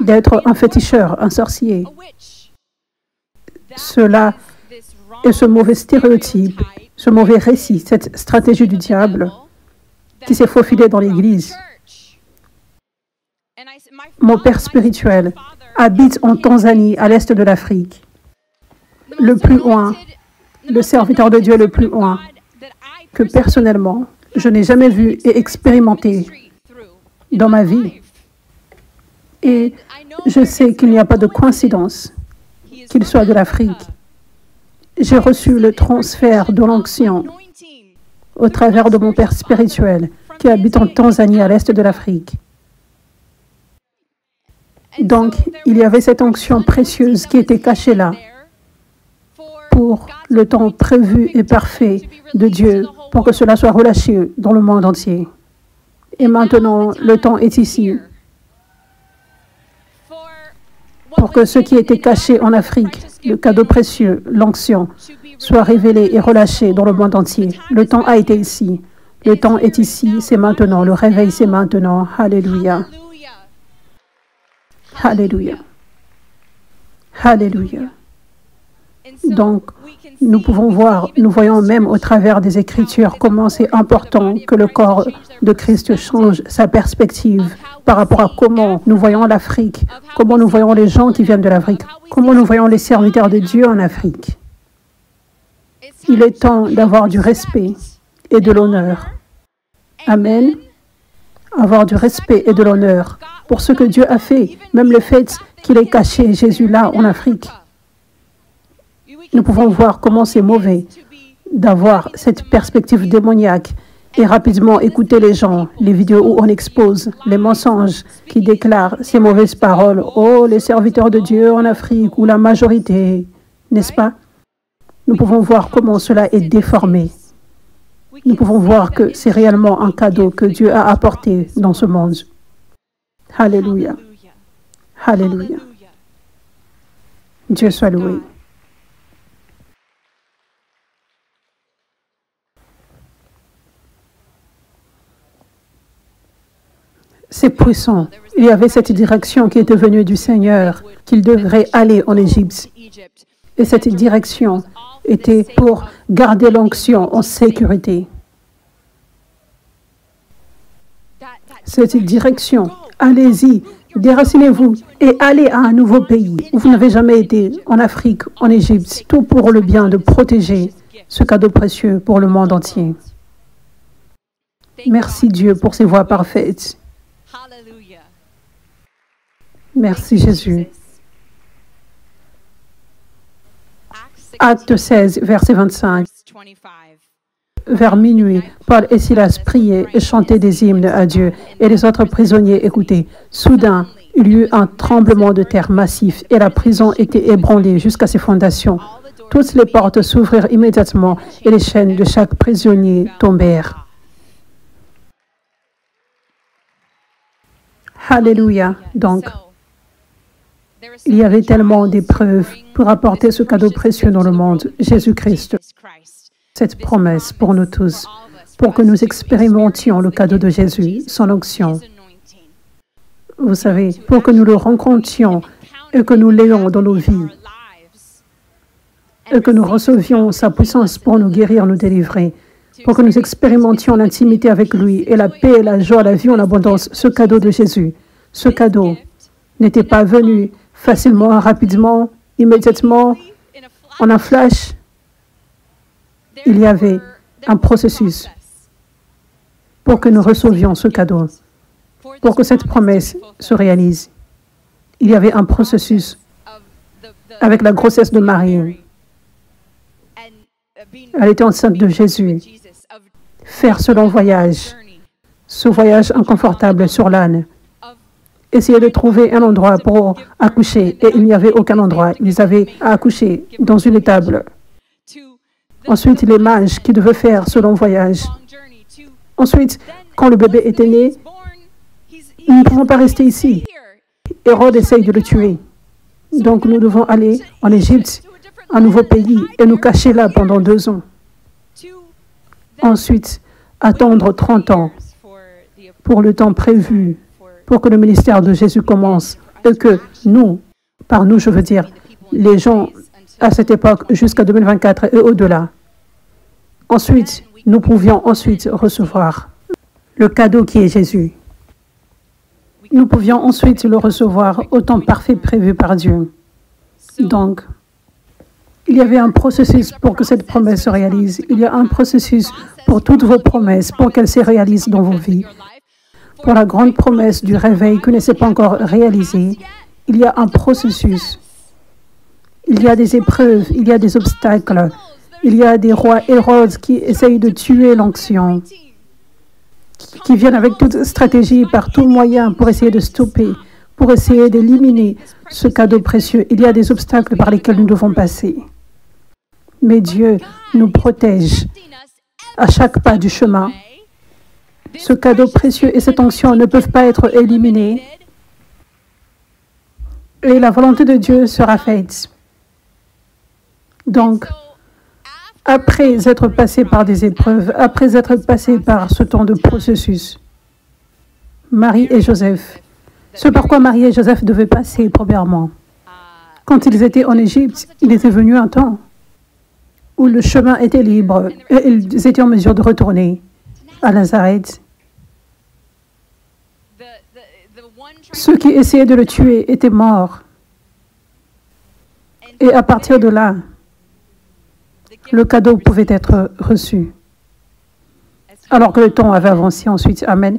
d'être un féticheur, un sorcier. Cela est ce mauvais stéréotype, ce mauvais récit, cette stratégie du diable qui s'est faufilée dans l'Église. Mon père spirituel habite en Tanzanie, à l'est de l'Afrique. Le plus loin, le serviteur de Dieu le plus loin, que personnellement, je n'ai jamais vu et expérimenté dans ma vie. Et je sais qu'il n'y a pas de coïncidence qu'il soit de l'Afrique. J'ai reçu le transfert de l'onction au travers de mon père spirituel qui habite en Tanzanie, à l'est de l'Afrique. Donc, il y avait cette onction précieuse qui était cachée là pour le temps prévu et parfait de Dieu, pour que cela soit relâché dans le monde entier. Et maintenant, le temps est ici pour que ce qui était caché en Afrique, le cadeau précieux, l'onction, soit révélé et relâché dans le monde entier. Le temps a été ici. Le temps est ici, c'est maintenant. Le réveil, c'est maintenant. Alléluia. Alléluia. Alléluia. Donc, nous pouvons voir, nous voyons même au travers des Écritures comment c'est important que le corps de Christ change sa perspective par rapport à comment nous voyons l'Afrique, comment nous voyons les gens qui viennent de l'Afrique, comment nous voyons les serviteurs de Dieu en Afrique. Il est temps d'avoir du respect et de l'honneur. Amen. Avoir du respect et de l'honneur pour ce que Dieu a fait, même le fait qu'il ait caché Jésus là en Afrique. Nous pouvons voir comment c'est mauvais d'avoir cette perspective démoniaque et rapidement écouter les gens, les vidéos où on expose les mensonges qui déclarent ces mauvaises paroles. Oh, les serviteurs de Dieu en Afrique ou la majorité, n'est-ce pas? Nous pouvons voir comment cela est déformé. Nous pouvons voir que c'est réellement un cadeau que Dieu a apporté dans ce monde. Alléluia. Alléluia. Dieu soit loué. C'est puissant. Il y avait cette direction qui était venue du Seigneur, qu'il devrait aller en Égypte. Et cette direction était pour garder l'onction en sécurité. Cette direction, allez-y, déracinez-vous et allez à un nouveau pays où vous n'avez jamais été, en Afrique, en Égypte, tout pour le bien de protéger ce cadeau précieux pour le monde entier. Merci Dieu pour ces voies parfaites. Merci Jésus. Acte 16, verset 25. Vers minuit, Paul et Silas priaient et chantaient des hymnes à Dieu, et les autres prisonniers écoutaient. Soudain, il y eut un tremblement de terre massif, et la prison était ébranlée jusqu'à ses fondations. Toutes les portes s'ouvrirent immédiatement, et les chaînes de chaque prisonnier tombèrent. Alléluia. Donc, il y avait tellement d'épreuves pour apporter ce cadeau précieux dans le monde, Jésus-Christ. Cette promesse pour nous tous, pour que nous expérimentions le cadeau de Jésus, son onction. Vous savez, pour que nous le rencontrions et que nous l'ayons dans nos vies, et que nous recevions sa puissance pour nous guérir, nous délivrer, pour que nous expérimentions l'intimité avec lui et la paix, la joie, la vie en abondance, ce cadeau de Jésus. Ce cadeau n'était pas venu facilement, rapidement, immédiatement, en un flash. Il y avait un processus pour que nous recevions ce cadeau, pour que cette promesse se réalise. Il y avait un processus avec la grossesse de Marie. Elle était enceinte de Jésus. Faire ce long voyage, ce voyage inconfortable sur l'âne. Essayer de trouver un endroit pour accoucher, et il n'y avait aucun endroit. Ils avaient à accoucher dans une étable. Ensuite, les mages qui devaient faire ce long voyage. Ensuite, quand le bébé était né, nous ne pouvons pas rester ici. Hérode essaye de le tuer. Donc, nous devons aller en Égypte, un nouveau pays, et nous cacher là pendant 2 ans. Ensuite, attendre 30 ans pour le temps prévu, pour que le ministère de Jésus commence, et que nous, par nous, je veux dire, les gens à cette époque jusqu'à 2024 et au-delà. Ensuite, nous pouvions ensuite recevoir le cadeau qui est Jésus. Nous pouvions ensuite le recevoir au temps parfait prévu par Dieu. Donc, il y avait un processus pour que cette promesse se réalise. Il y a un processus pour toutes vos promesses, pour qu'elles se réalisent dans vos vies. Pour la grande promesse du réveil qui ne s'est pas encore réalisée, il y a un processus. Il y a des épreuves, il y a des obstacles, il y a des rois Hérodes qui essayent de tuer l'onction, qui viennent avec toute stratégie, par tout moyen pour essayer de stopper, pour essayer d'éliminer ce cadeau précieux. Il y a des obstacles par lesquels nous devons passer. Mais Dieu nous protège à chaque pas du chemin. Ce cadeau précieux et cette onction ne peuvent pas être éliminés. Et la volonté de Dieu sera faite. Donc, après être passé par des épreuves, après être passé par ce temps de processus, Marie et Joseph, ce par quoi Marie et Joseph devaient passer premièrement. Quand ils étaient en Égypte, il était venu un temps où le chemin était libre et ils étaient en mesure de retourner à Nazareth. Ceux qui essayaient de le tuer étaient morts. Et à partir de là, le cadeau pouvait être reçu. Alors que le temps avait avancé ensuite, Amen.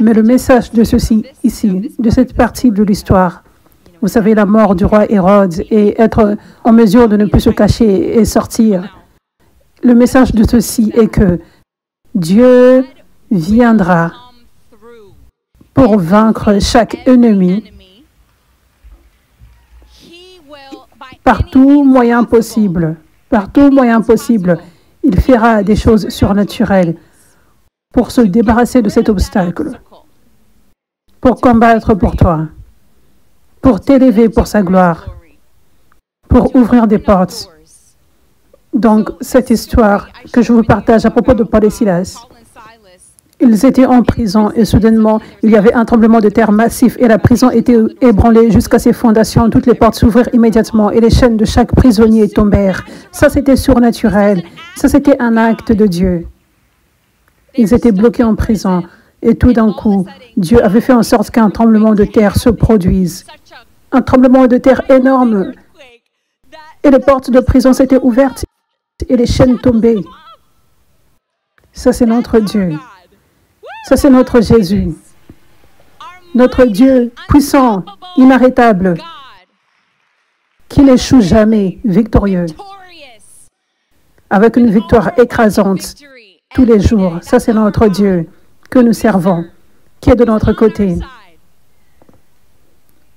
Mais le message de ceci, ici, de cette partie de l'histoire, vous savez, la mort du roi Hérode et être en mesure de ne plus se cacher et sortir. Le message de ceci est que Dieu viendra pour vaincre chaque ennemi par tout moyen possible. Par tout moyen possible, il fera des choses surnaturelles pour se débarrasser de cet obstacle, pour combattre pour toi, pour t'élever pour sa gloire, pour ouvrir des portes. Donc, cette histoire que je vous partage à propos de Paul et Silas, ils étaient en prison et soudainement, il y avait un tremblement de terre massif et la prison était ébranlée jusqu'à ses fondations. Toutes les portes s'ouvrirent immédiatement et les chaînes de chaque prisonnier tombèrent. Ça, c'était surnaturel. Ça, c'était un acte de Dieu. Ils étaient bloqués en prison et tout d'un coup, Dieu avait fait en sorte qu'un tremblement de terre se produise. Un tremblement de terre énorme. Et les portes de prison s'étaient ouvertes et les chaînes tombaient. Ça, c'est notre Dieu. Ça, c'est notre Jésus. Notre Dieu puissant, inarrêtable, qui n'échoue jamais, victorieux, avec une victoire écrasante tous les jours. Ça, c'est notre Dieu que nous servons, qui est de notre côté.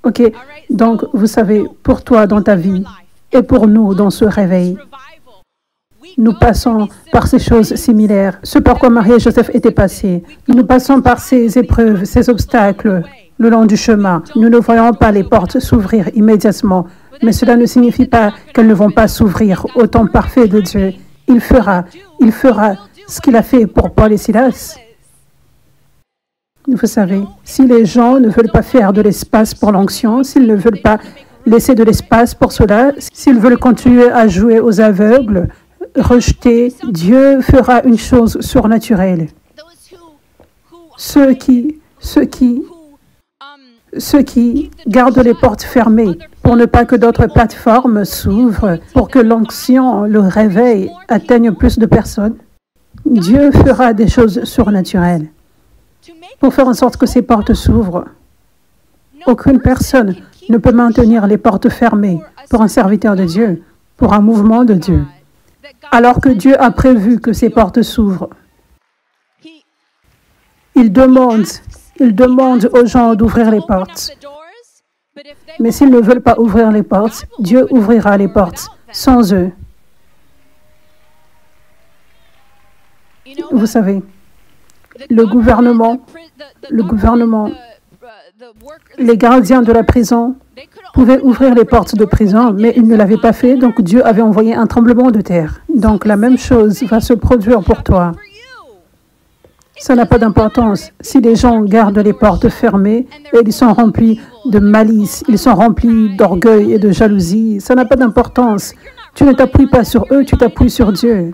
OK, donc, vous savez, pour toi dans ta vie et pour nous dans ce réveil, nous passons par ces choses similaires, ce par quoi Marie et Joseph étaient passés. Nous passons par ces épreuves, ces obstacles le long du chemin. Nous ne voyons pas les portes s'ouvrir immédiatement, mais cela ne signifie pas qu'elles ne vont pas s'ouvrir au temps parfait de Dieu. Il fera ce qu'il a fait pour Paul et Silas. Vous savez, si les gens ne veulent pas faire de l'espace pour l'onction, s'ils ne veulent pas laisser de l'espace pour cela, s'ils veulent continuer à jouer aux aveugles, rejeter, Dieu fera une chose surnaturelle. Ceux qui gardent les portes fermées pour ne pas que d'autres plateformes s'ouvrent, pour que l'onction, le réveil atteigne plus de personnes, Dieu fera des choses surnaturelles pour faire en sorte que ces portes s'ouvrent. Aucune personne ne peut maintenir les portes fermées pour un serviteur de Dieu, pour un mouvement de Dieu. Alors que Dieu a prévu que ces portes s'ouvrent, il demande aux gens d'ouvrir les portes. Mais s'ils ne veulent pas ouvrir les portes, Dieu ouvrira les portes sans eux. Vous savez, le gouvernement, les gardiens de la prison pouvaient ouvrir les portes de prison, mais ils ne l'avaient pas fait, donc Dieu avait envoyé un tremblement de terre. Donc la même chose va se produire pour toi. Ça n'a pas d'importance. Si les gens gardent les portes fermées et ils sont remplis de malice, ils sont remplis d'orgueil et de jalousie, ça n'a pas d'importance. Tu ne t'appuies pas sur eux, tu t'appuies sur Dieu.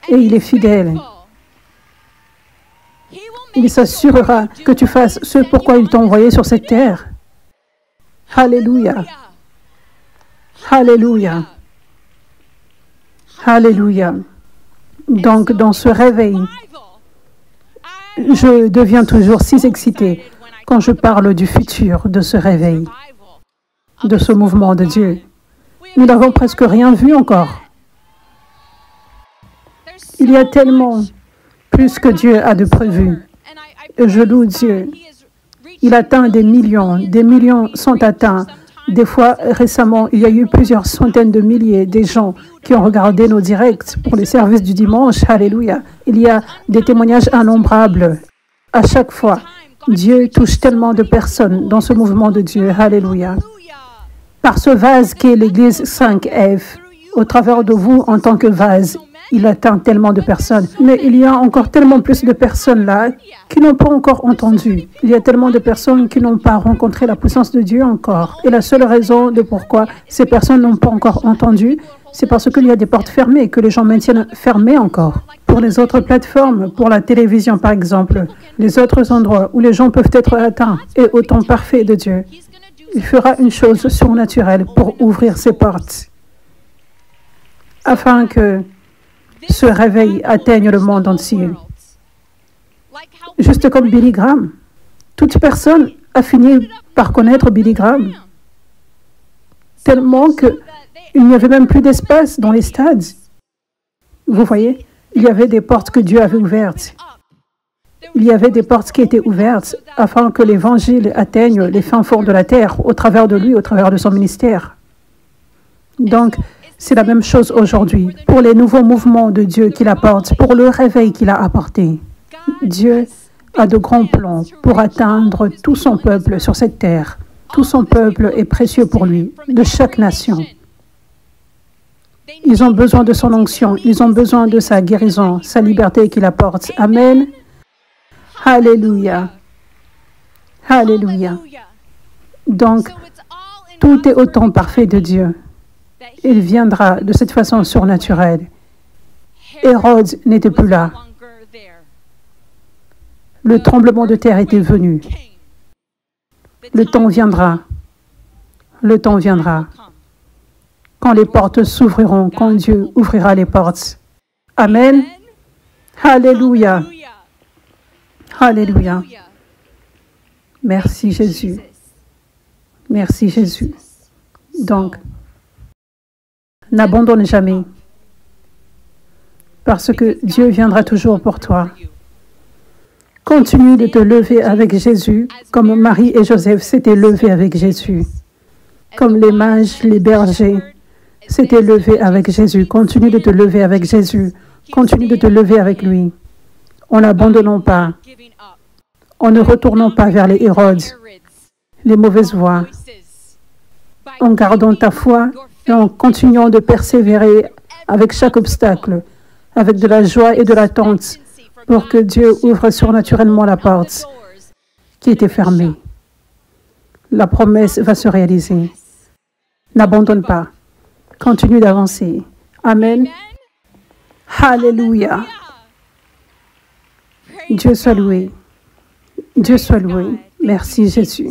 Et il est fidèle. Il s'assurera que tu fasses ce pourquoi il t'a envoyé sur cette terre. Alléluia. Alléluia. Alléluia. Donc, dans ce réveil, je deviens toujours si excitée quand je parle du futur de ce réveil, de ce mouvement de Dieu. Nous n'avons presque rien vu encore. Il y a tellement plus que Dieu a de prévu. Et je loue Dieu. Il atteint des millions sont atteints. Des fois, récemment, il y a eu plusieurs centaines de milliers de gens qui ont regardé nos directs pour les services du dimanche. Alléluia. Il y a des témoignages innombrables. À chaque fois, Dieu touche tellement de personnes dans ce mouvement de Dieu. Alléluia. Par ce vase qu'est l'Église 5F, au travers de vous en tant que vase. Il atteint tellement de personnes. Mais il y a encore tellement plus de personnes là qui n'ont pas encore entendu. Il y a tellement de personnes qui n'ont pas rencontré la puissance de Dieu encore. Et la seule raison de pourquoi ces personnes n'ont pas encore entendu, c'est parce qu'il y a des portes fermées, que les gens maintiennent fermées encore. Pour les autres plateformes, pour la télévision par exemple, les autres endroits où les gens peuvent être atteints et au temps parfait de Dieu, il fera une chose surnaturelle pour ouvrir ces portes, afin que ce réveil atteigne le monde entier. Juste comme Billy Graham. Toute personne a fini par connaître Billy Graham, tellement qu'il n'y avait même plus d'espace dans les stades. Vous voyez, il y avait des portes que Dieu avait ouvertes. Il y avait des portes qui étaient ouvertes afin que l'Évangile atteigne les fins fonds de la terre au travers de lui, au travers de son ministère. Donc, c'est la même chose aujourd'hui pour les nouveaux mouvements de Dieu qu'il apporte, pour le réveil qu'il a apporté. Dieu a de grands plans pour atteindre tout son peuple sur cette terre. Tout son peuple est précieux pour lui, de chaque nation. Ils ont besoin de son onction, ils ont besoin de sa guérison, sa liberté qu'il apporte. Amen. Alléluia. Alléluia. Donc, tout est au temps parfait de Dieu. Il viendra de cette façon surnaturelle. Hérode n'était plus là. Le tremblement de terre était venu. Le temps viendra. Le temps viendra. Quand les portes s'ouvriront, quand Dieu ouvrira les portes. Amen. Alléluia. Alléluia. Merci Jésus. Merci Jésus. Donc, n'abandonne jamais, parce que Dieu viendra toujours pour toi. Continue de te lever avec Jésus, comme Marie et Joseph s'étaient levés avec Jésus, comme les mages, les bergers s'étaient levés avec Jésus. Continue de te lever avec Jésus. Continue de te lever avec lui. En n'abandonnant pas, en ne retournant pas vers les Hérodes, les mauvaises voies, en gardant ta foi et en continuant de persévérer avec chaque obstacle, avec de la joie et de l'attente, pour que Dieu ouvre surnaturellement la porte qui était fermée. La promesse va se réaliser. N'abandonne pas. Continue d'avancer. Amen. Alléluia. Dieu soit loué. Dieu soit loué. Merci Jésus.